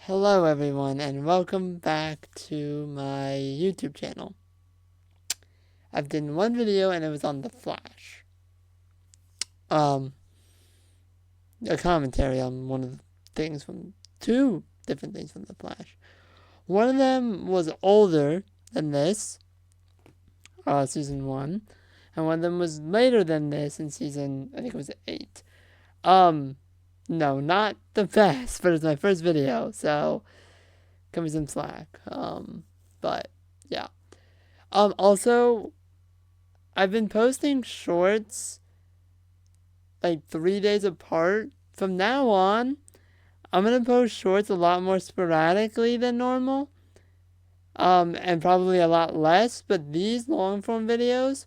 Hello everyone and welcome back to my YouTube channel. I've done one video and it was on The Flash. A commentary on one of the things from two different things from The Flash. One of them was older than this, season 1, and one of them was later than this in season, I think it was 8. No, not the best, but it's my first video, so cut me some slack. But yeah. Also, I've been posting shorts like 3 days apart. From now on, I'm gonna post shorts a lot more sporadically than normal. And probably a lot less, but these long form videos,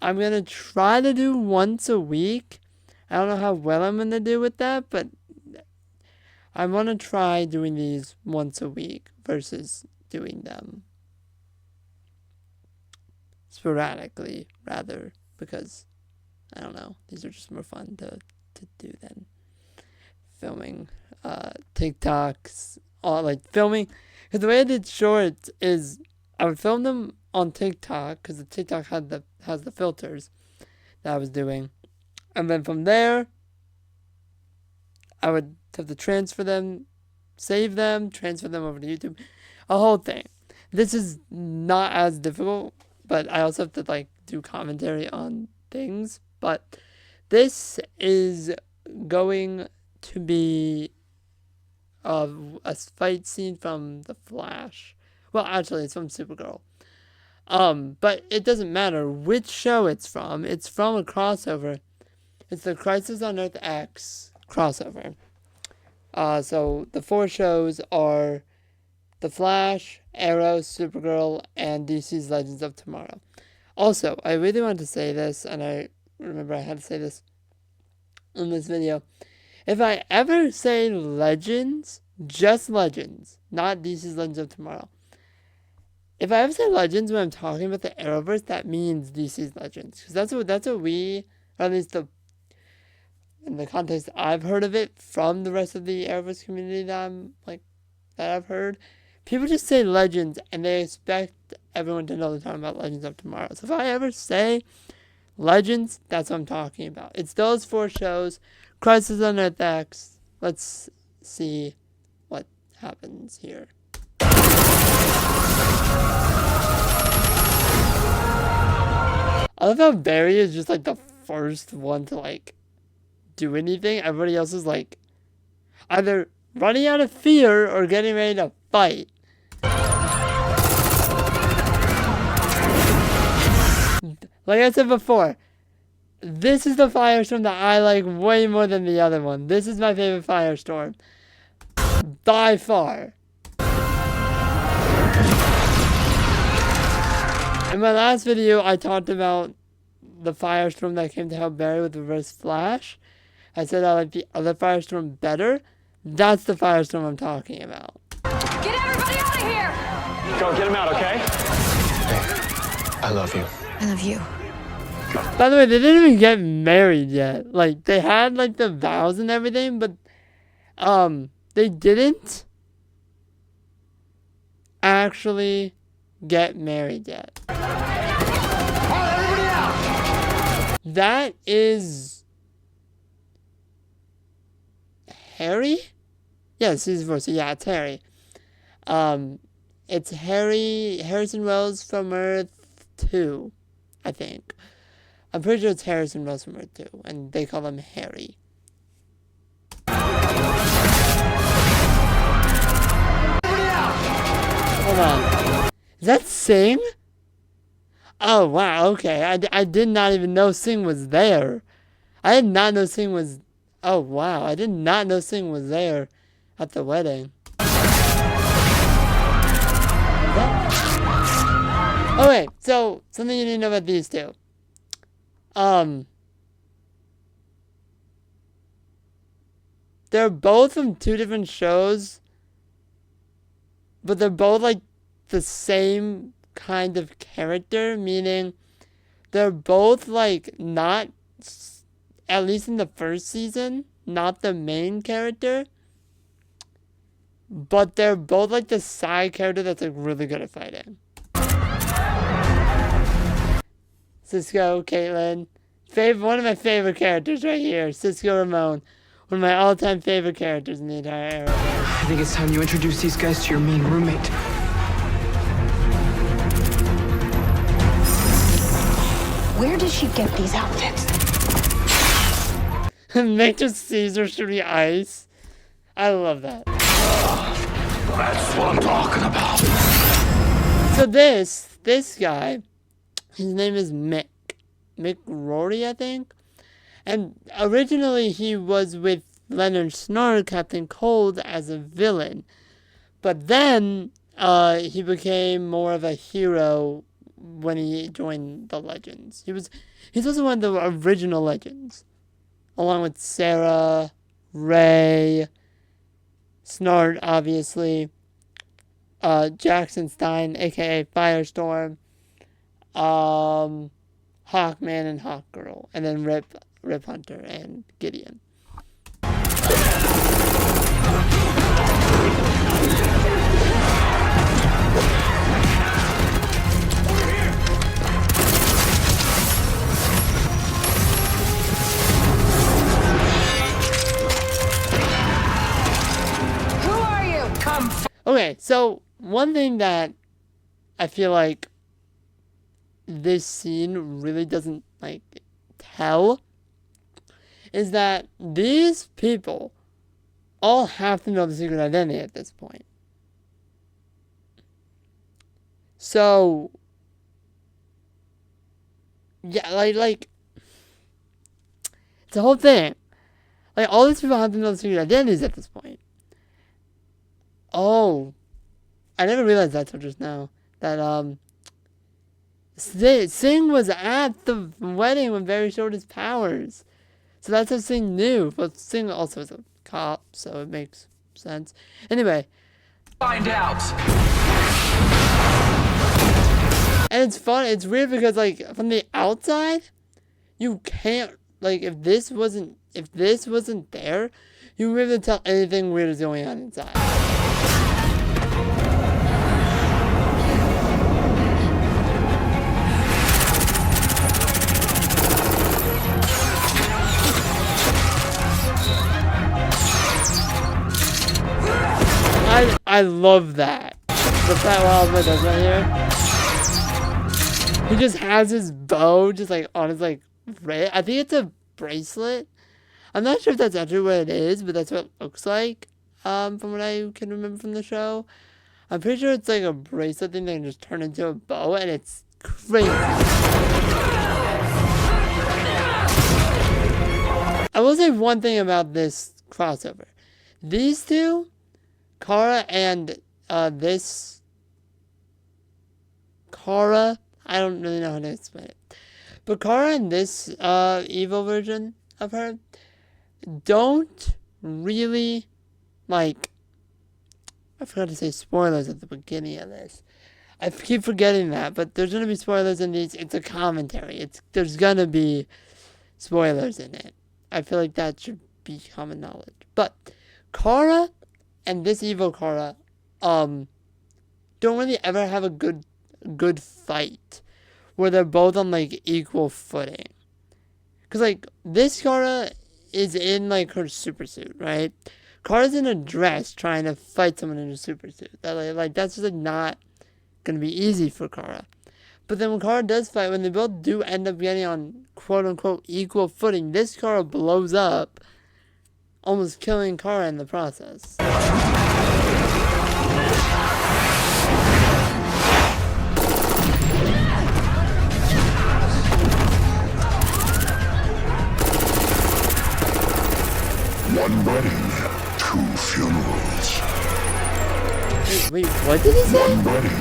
I'm gonna try to do once a week. I don't know how well I'm gonna do with that, but I want to try doing these once a week versus doing them sporadically, rather, because, I don't know, these are just more fun to do than filming TikToks, or like filming, because the way I did shorts is, I would film them on TikTok, because the TikTok has the filters that I was doing, and then from there, I would have to transfer them, save them, transfer them over to YouTube, a whole thing. This is not as difficult, but I also have to like do commentary on things. But this is going to be a fight scene from The Flash. Well, actually, it's from Supergirl. But it doesn't matter which show it's from. It's from a crossover. It's the Crisis on Earth X crossover. So the 4 shows are The Flash, Arrow, Supergirl, and DC's Legends of Tomorrow. Also, I really wanted to say this, and I remember I had to say this in this video. If I ever say Legends, just Legends, not DC's Legends of Tomorrow. If I ever say Legends when I'm talking about the Arrowverse, that means DC's Legends. Because that's what we, or at least in the context I've heard of it from the rest of the Arrowverse community that I've heard, people just say Legends and they expect everyone to know they're talking about Legends of Tomorrow. So if I ever say Legends, that's what I'm talking about. It's those 4 shows. Crisis on Earth X. Let's see what happens here. I love how Barry is just like the first one to like do anything. Everybody else is like either running out of fear or getting ready to fight. Like I said before, this is the firestorm that I like way more than the other one. This is my favorite firestorm. By far. In my last video, I talked about the firestorm that came to help Barry with Reverse Flash. I said I like the other firestorm better. That's the firestorm I'm talking about. Get everybody out of here! Go, get him out, okay? Hey, I love you. I love you. By the way, they didn't even get married yet. Like, they had, like, the vows and everything, but, they didn't actually get married yet. Everybody out! That is Harry? Yeah, season 4, so yeah, it's Harry. It's Harrison Wells from Earth 2, I think. I'm pretty sure it's Harrison Wells from Earth 2, and they call him Harry. Hold on. Is that Sing? Oh, wow, okay. I did not even know Sing was there. I did not know Sing was... Oh, wow. I did not know Sing was there at the wedding. Oh, wait. So, something you need to know about these two. They're both from 2 different shows, but they're both like the same kind of character, meaning they're both like not, at least in the first season, not the main character. but they're both like the side character that's like really good at fighting. Cisco, Caitlin. One of my favorite characters right here. Cisco Ramon. One of my all-time favorite characters in the entire Arrowverse. I think it's time you introduce these guys to your mean roommate. Where did she get these outfits? Major Caesar shooting ice. I love that. That's what I'm talking about. So this guy, his name is Mick Rory, I think. And originally he was with Leonard Snart, Captain Cold, as a villain. But then he became more of a hero when he joined the Legends. He's also one of the original Legends. Along with Sarah, Ray, Snart, obviously, Jackson Stein, A.K.A. Firestorm, Hawkman and Hawkgirl, and then Rip Hunter and Gideon. Okay, so one thing that I feel like this scene really doesn't like tell is that these people all have to know the secret identity at this point. So yeah, like it's a whole thing. Like all these people have to know the secret identities at this point. Oh, I never realized that till just now. That Singh was at the wedding when Barry showed his powers, so that's how Singh knew. But Singh also is a cop, so it makes sense. Anyway, Find out. and it's fun. It's weird because like from the outside, you can't like if this wasn't there, you wouldn't be able to tell anything weird is going on inside. I love that. The Fat Wild Boy does right here. He just has his bow just like on his like wrist. I think it's a bracelet. I'm not sure if that's actually what it is, but that's what it looks like. From what I can remember from the show. I'm pretty sure it's like a bracelet thing that can just turn into a bow, and it's crazy. I will say one thing about this crossover. These two, Kara and Kara, I don't really know how to explain it. But Kara and this evil version of her don't really, like, I forgot to say spoilers at the beginning of this. I keep forgetting that, but there's going to be spoilers in these. It's a commentary. There's going to be spoilers in it. I feel like that should be common knowledge. But Kara and this evil Kara don't really ever have a good fight where they're both on like equal footing. Cause like this Kara is in like her super suit, right? Kara's in a dress trying to fight someone in a super suit. Like that's just like not gonna be easy for Kara. But then when Kara does fight, when they both do end up getting on quote unquote equal footing, this Kara blows up, almost killing Kara in the process. One wedding, two funerals. Wait, what did he say? One wedding.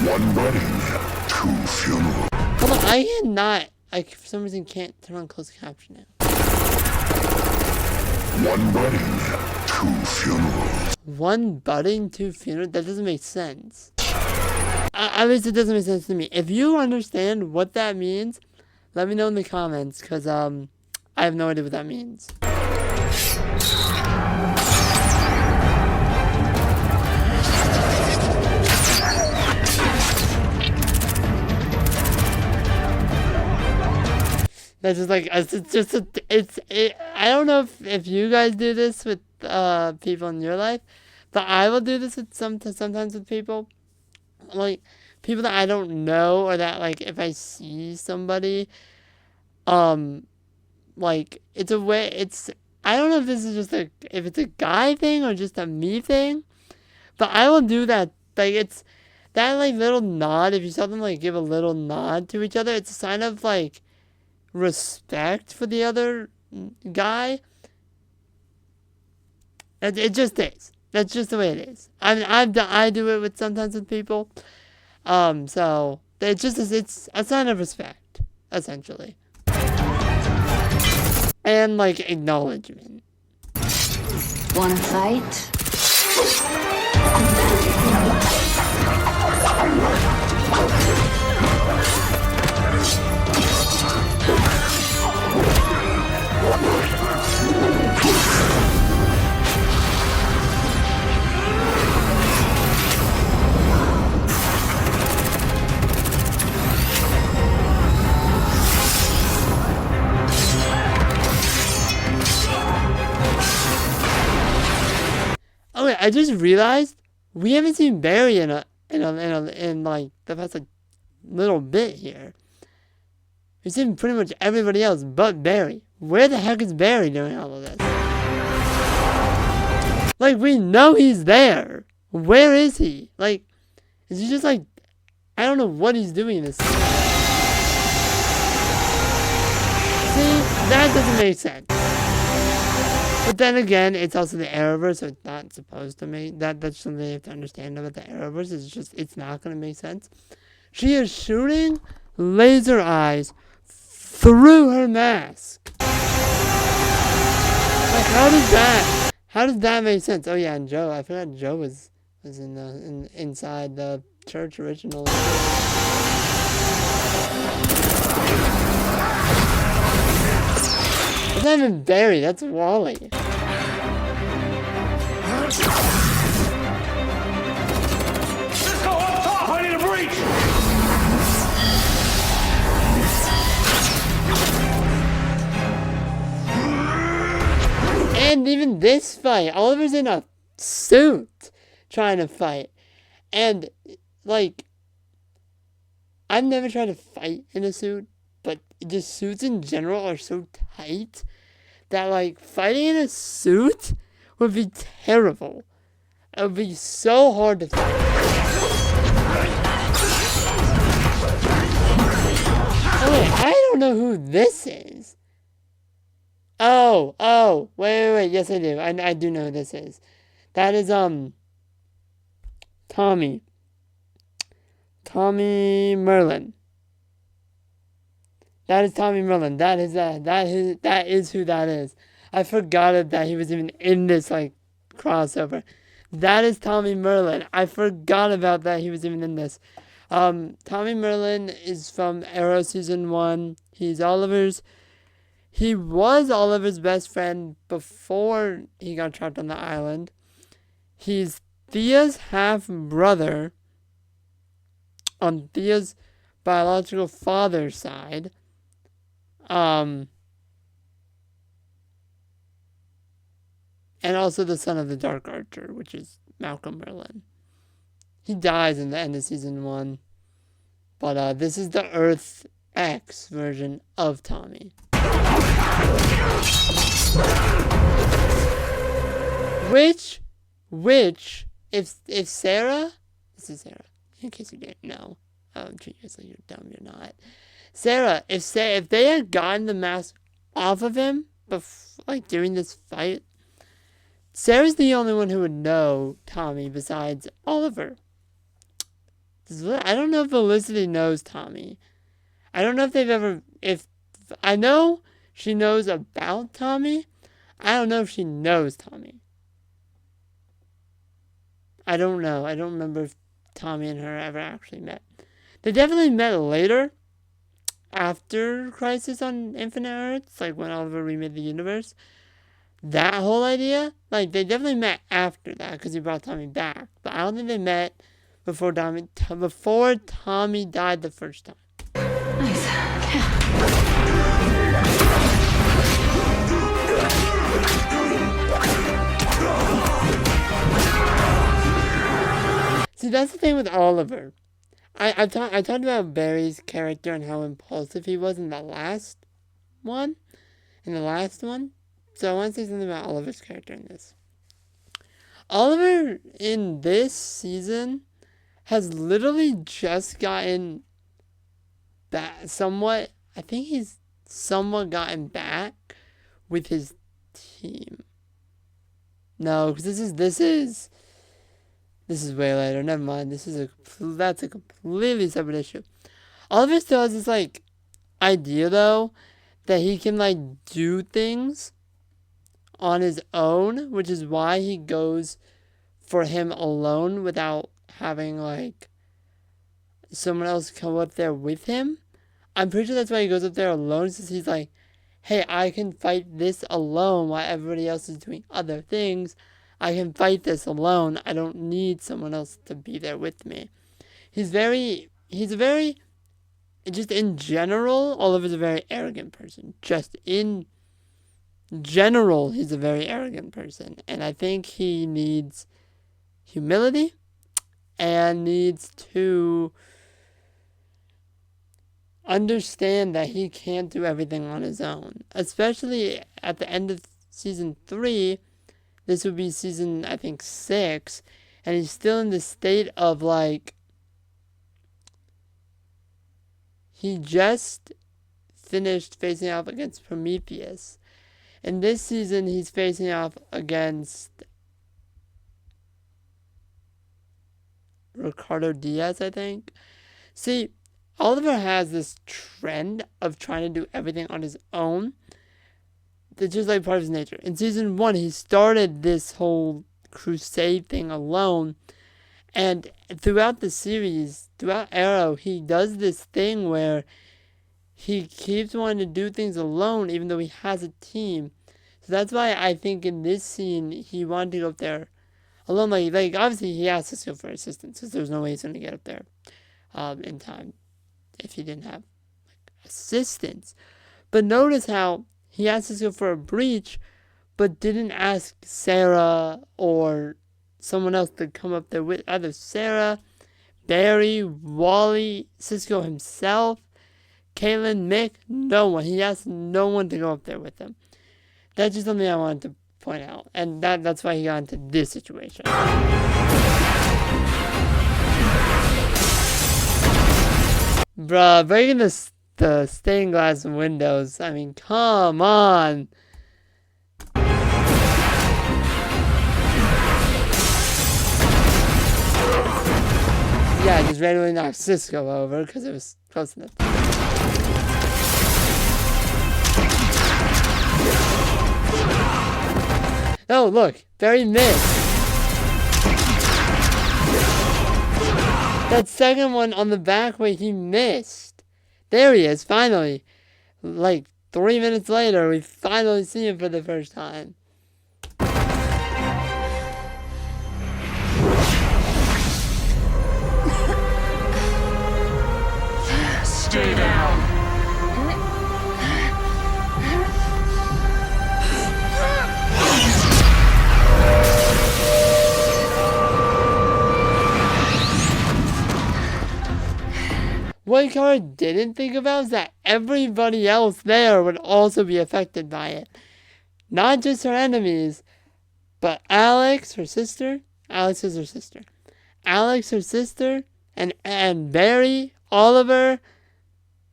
One wedding, two funerals. Hold on, I for some reason can't turn on closed caption now. One wedding, two funerals. One budding, two funerals? That doesn't make sense. At least it doesn't make sense to me. If you understand what that means, let me know in the comments, because I have no idea what that means. That's just like I don't know if you guys do this with people in your life, but I will do this with sometimes with people, like people that I don't know, or that like if I see somebody, like it's a way it's I don't know if this is just if it's a guy thing or just a me thing, but I will do that. Like it's that like little nod. If you saw them like give a little nod to each other, it's a sign of like respect for the other guy. It just is. That's just the way it is. I do it with sometimes with people. So it just is. It's a sign of respect, essentially, and like acknowledgement. Wanna fight? Oh wait, I just realized we haven't seen Barry in like the past like little bit here. We've seen pretty much everybody else but Barry. Where the heck is Barry doing all of this? Like we know he's there. Where is he? Like, is he just like I don't know what he's doing in this. See, that doesn't make sense. But then again, it's also the Arrowverse, so it's not supposed to make that's something you have to understand about the Arrowverse. It's not gonna make sense. She is shooting laser eyes through her mask. Like how does that make sense? Oh yeah, and Joe, I forgot Joe was inside the church originally. It's not even Barry, that's Wally. Cisco, up top! I need a breach! And even this fight, Oliver's in a suit trying to fight. And, like, I've never tried to fight in a suit, but just suits in general are so tight that, like, fighting in a suit would be terrible. It would be so hard to fight. Oh, wait, I don't know who this is. Oh, wait, yes I do. I do know who this is. That is, Tommy Merlin. That is Tommy Merlin. That is who that is. I forgot that he was even in this, like, crossover. That is Tommy Merlin. I forgot about that he was even in this. Tommy Merlin is from Arrow Season 1. He was Oliver's best friend before he got trapped on the island. He's Thea's half-brother on Thea's biological father's side. And also the son of the Dark Archer, which is Malcolm Merlin. He dies in the end of Season 1. But this is the Earth X version of Tommy. Which, if Sarah, this is Sarah, in case you didn't know, treat yourself, you're dumb, you're not. Sarah, if they had gotten the mask off of him, like during this fight, Sarah's the only one who would know Tommy besides Oliver. I don't know if Felicity knows Tommy. I don't know if they've ever, I know she knows about Tommy. I don't know if she knows Tommy. I don't know. I don't remember if Tommy and her ever actually met. They definitely met later, after Crisis on Infinite Earths, like when Oliver remade the universe. that whole idea, like, they definitely met after that because he brought Tommy back. But I don't think they met before Tommy died the first time. Nice. Yeah. See, that's the thing with Oliver. I talked about Barry's character and how impulsive he was in the last one. So I want to say something about Oliver's character in this. Oliver, in this season, has literally just gotten back somewhat. I think he's somewhat gotten back with his team. No, because this is way later. Never mind. That's a completely separate issue. Oliver still has this like idea though that he can like do things on his own, which is why he goes for him alone without having like someone else come up there with him. I'm pretty sure that's why he goes up there alone, since he's like, hey, I can fight this alone while everybody else is doing other things. I can fight this alone. I don't need someone else to be there with me. Just in general, Oliver's a very arrogant person. Just in general, he's a very arrogant person. And I think he needs humility and needs to understand that he can't do everything on his own. Especially at the end of season 3, this would be season, I think, 6, and he's still in the state of like, he just finished facing off against Prometheus. And this season, he's facing off against Ricardo Diaz, I think. See, Oliver has this trend of trying to do everything on his own. That's just like part of his nature. In season 1, he started this whole crusade thing alone. And throughout the series, throughout Arrow, he does this thing where he keeps wanting to do things alone even though he has a team. So that's why I think in this scene, he wanted to go up there alone. Like obviously he has to go for assistance because there's no way he's going to get up there in time if he didn't have assistance. But notice how he asked Cisco for a breach, but didn't ask Sarah or someone else to come up there with either Sarah, Barry, Wally, Cisco himself, Caitlin, Mick, no one. He asked no one to go up there with him. That's just something I wanted to point out. And that's why he got into this situation. Bruh, breaking the stained glass windows. I mean, come on. Yeah, I just randomly knocked Cisco over because it was close enough. Oh, look. Barry missed. That second one on the back way, he missed. There he is, finally. Like 3 minutes later, we finally see him for the first time. Stay down. What Kara didn't think about is that everybody else there would also be affected by it. Not just her enemies, but Alex, her sister. Alex is her sister. Alex, her sister, and Barry, Oliver,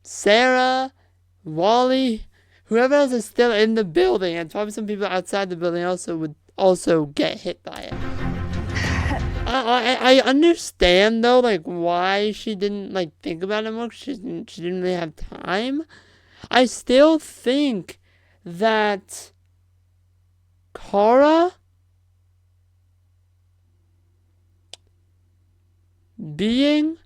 Sarah, Wally, whoever else is still in the building, and probably some people outside the building also would also get hit by it. I understand though, like why she didn't like think about it more. She didn't really have time. I still think that Kara being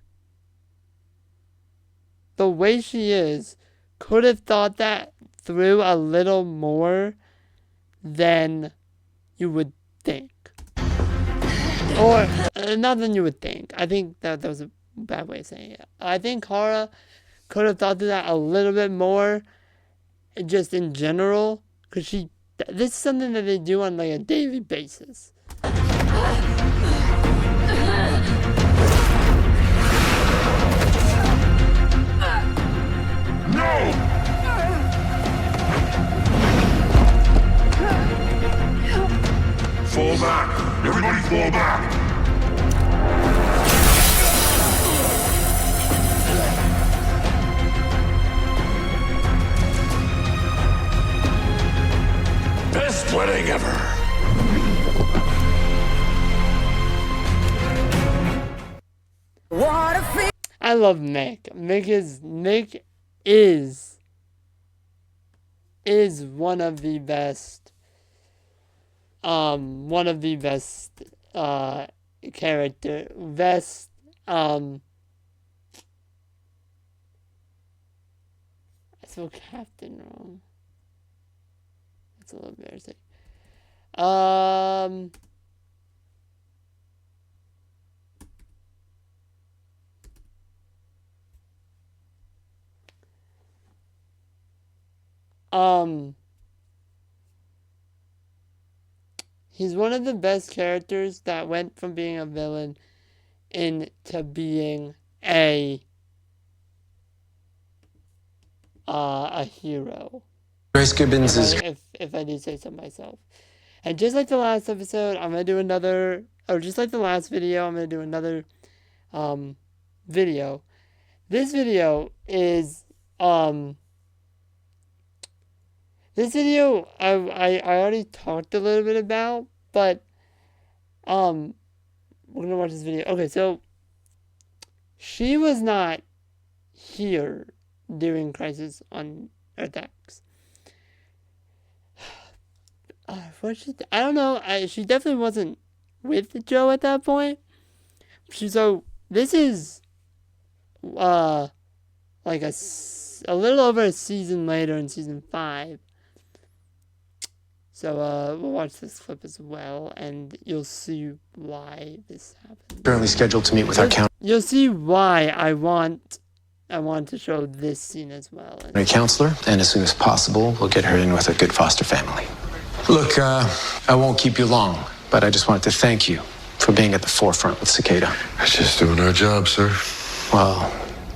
the way she is could have thought that through a little more than you would think. Or, not than you would think. I think that was a bad way of saying it. I think Kara could have thought through that a little bit more, just in general, because this is something that they do on like a daily basis. No! Fall back! Everybody fall back! Best wedding ever! I love Mick. Mick is one of the best character best I spelled captain wrong. That's a little embarrassing. He's one of the best characters that went from being a villain into being a hero. Grace Gibbons is. If I do say so myself. And just like the last episode, I'm gonna do another, or just like the last video, I'm gonna do another video. This video is this video I already talked a little bit about, but we're gonna watch this video. Okay, so she was not here during Crisis on Earth X. I don't know. She definitely wasn't with Joe at that point. So this is like a little over a season later in season 5. So we'll watch this clip as well, and you'll see why this happened. Currently scheduled to meet with our counselor. You'll see why I want to show this scene as well. Counselor, and as soon as possible, we'll get her in with a good foster family. Look, I won't keep you long, but I just wanted to thank you for being at the forefront with Cicada. That's just doing our job, sir. Well,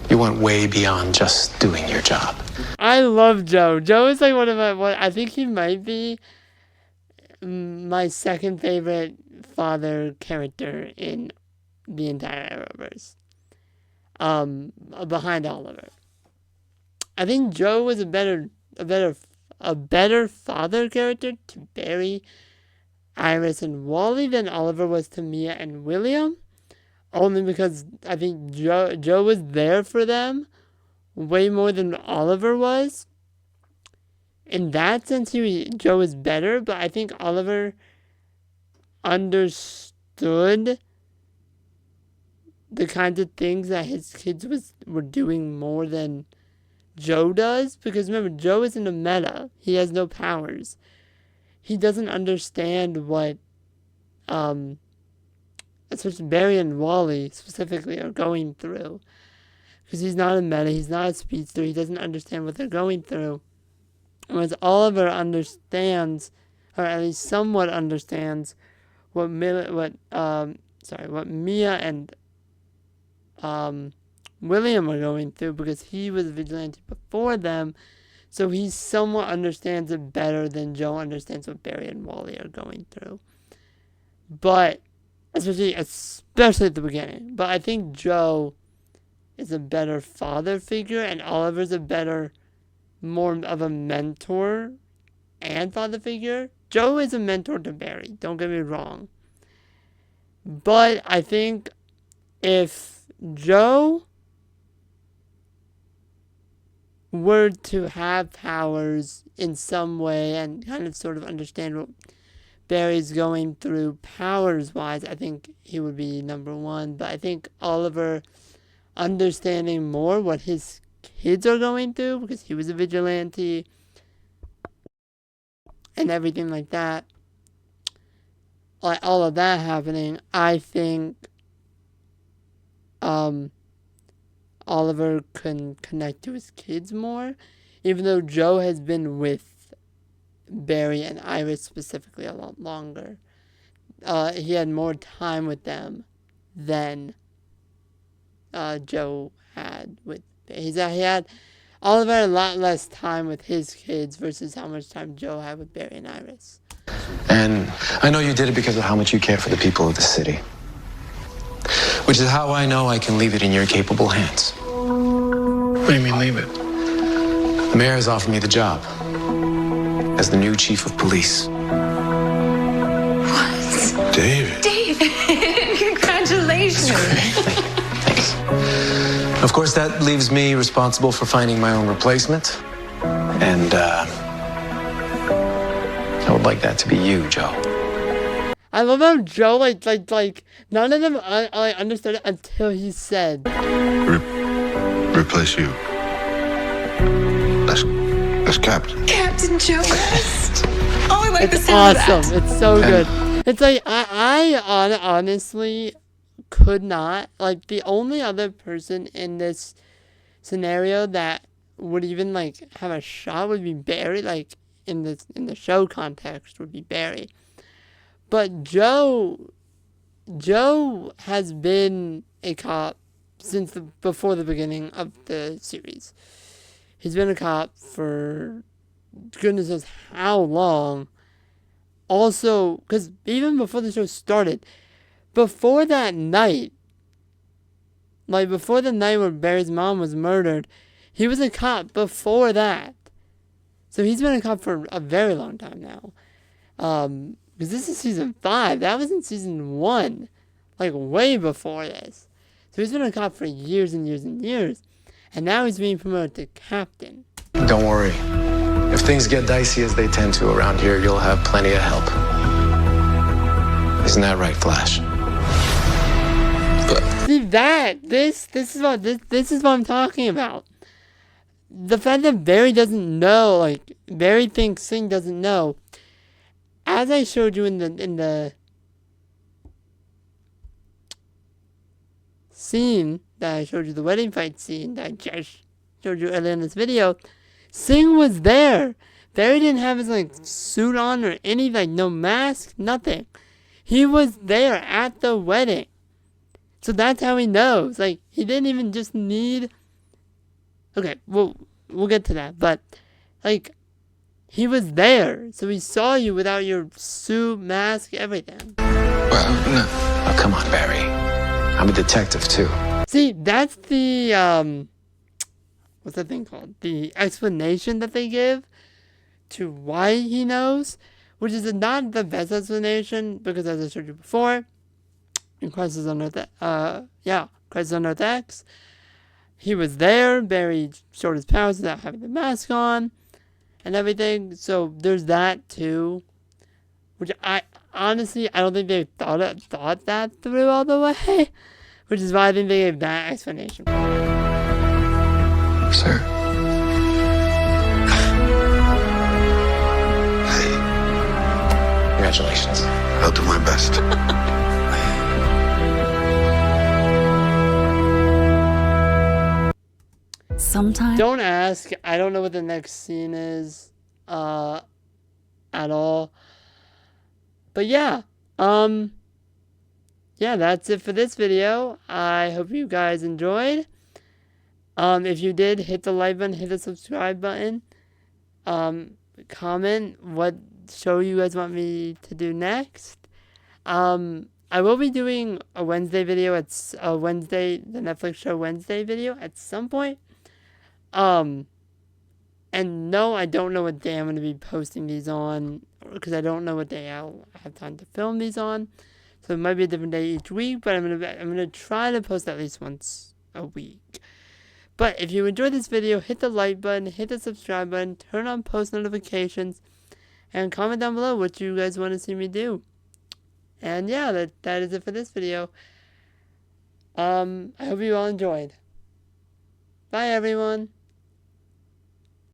you went way beyond just doing your job. I love Joe. Joe is like one of my. I think he might be my second favorite father character in the entire Arrowverse. Behind Oliver. I think Joe was a better father character to Barry, Iris, and Wally than Oliver was to Mia and William. Only because I think Joe was there for them way more than Oliver was. In that sense, Joe is better, but I think Oliver understood the kinds of things that his kids were doing more than Joe does. Because remember, Joe isn't a meta. He has no powers. He doesn't understand what especially Barry and Wally specifically are going through. Because he's not a meta, he's not a speedster, he doesn't understand what they're going through. Whereas Oliver understands, or at least somewhat understands, what Mia and William are going through, because he was a vigilante before them, so he somewhat understands it better than Joe understands what Barry and Wally are going through. But, especially at the beginning. But I think Joe is a better father figure, and Oliver's more of a mentor and father figure. Joe is a mentor to Barry, don't get me wrong. But I think if Joe were to have powers in some way and kind of sort of understand what Barry's going through powers-wise, I think he would be number one. But I think Oliver understanding more what his kids are going through, because he was a vigilante, and everything like that, like all of that happening, I think Oliver can connect to his kids more, even though Joe has been with Barry and Iris specifically a lot longer. He had more time with them than Joe had with. He had Oliver had a lot less time with his kids versus how much time Joe had with Barry and Iris. And I know you did it because of how much you care for the people of the city. Which is how I know I can leave it in your capable hands. What do you mean, leave it? The mayor has offered me the job as the new chief of police. What? David. David, congratulations. Thanks. Of course, that leaves me responsible for finding my own replacement. And, I would like that to be you, Joe. I love how Joe, like, none of them understood it until he said. Replace you. That's Captain. Captain Joe West. Oh, I like the It's sound awesome. of that. It's so good. It's like, I honestly could not, like, the only other person in this scenario that would even, like, have a shot would be Barry, like, in the show context would be Barry. But Joe has been a cop since before the beginning of the series. He's been a cop for goodness knows how long. Also, because even before the show started, before that night, like before the night where Barry's mom was murdered, he was a cop before that. So he's been a cop for a very long time now. Because this is season 5. That was in season 1. Like, way before this. So he's been a cop for years and years and years. And now he's being promoted to captain. Don't worry. If things get dicey as they tend to around here, you'll have plenty of help. Isn't that right, Flash? See that? This is what I'm talking about. The fact that Barry doesn't know, like, Barry thinks Singh doesn't know. As I showed you in the scene that I showed you, the wedding fight scene that I just showed you earlier in this video, Singh was there. Barry didn't have his, like, suit on or any, like, no mask, nothing. He was there at the wedding. So that's how he knows. Like, he didn't even just need... Okay, we'll get to that. But, like, he was there. So he saw you without your suit, mask, everything. Well, no. Oh, come on, Barry. I'm a detective, too. See, that's the, what's that thing called? The explanation that they give to why he knows, which is not the best explanation, because as I showed you before, in Crisis on Earth, Crisis on Earth X, he was there, Barry showed his powers without having the mask on, and everything, so there's that too, which I honestly don't think they thought that through all the way, which is why I think they gave that explanation. Sir. Hey, Congratulations. I'll do my best. Sometimes. Don't ask. I don't know what the next scene is at all. But yeah. Yeah, that's it for this video. I hope you guys enjoyed. If you did, hit the like button, hit the subscribe button. Comment what show you guys want me to do next. I will be doing a Wednesday video. It's a Wednesday, the Netflix show Wednesday video at some point. And no, I don't know what day I'm going to be posting these on, because I don't know what day I'll have time to film these on. So it might be a different day each week, but I'm gonna try to post at least once a week. But if you enjoyed this video, hit the like button, hit the subscribe button, turn on post notifications, and comment down below what you guys want to see me do. And yeah, that is it for this video. I hope you all enjoyed. Bye everyone.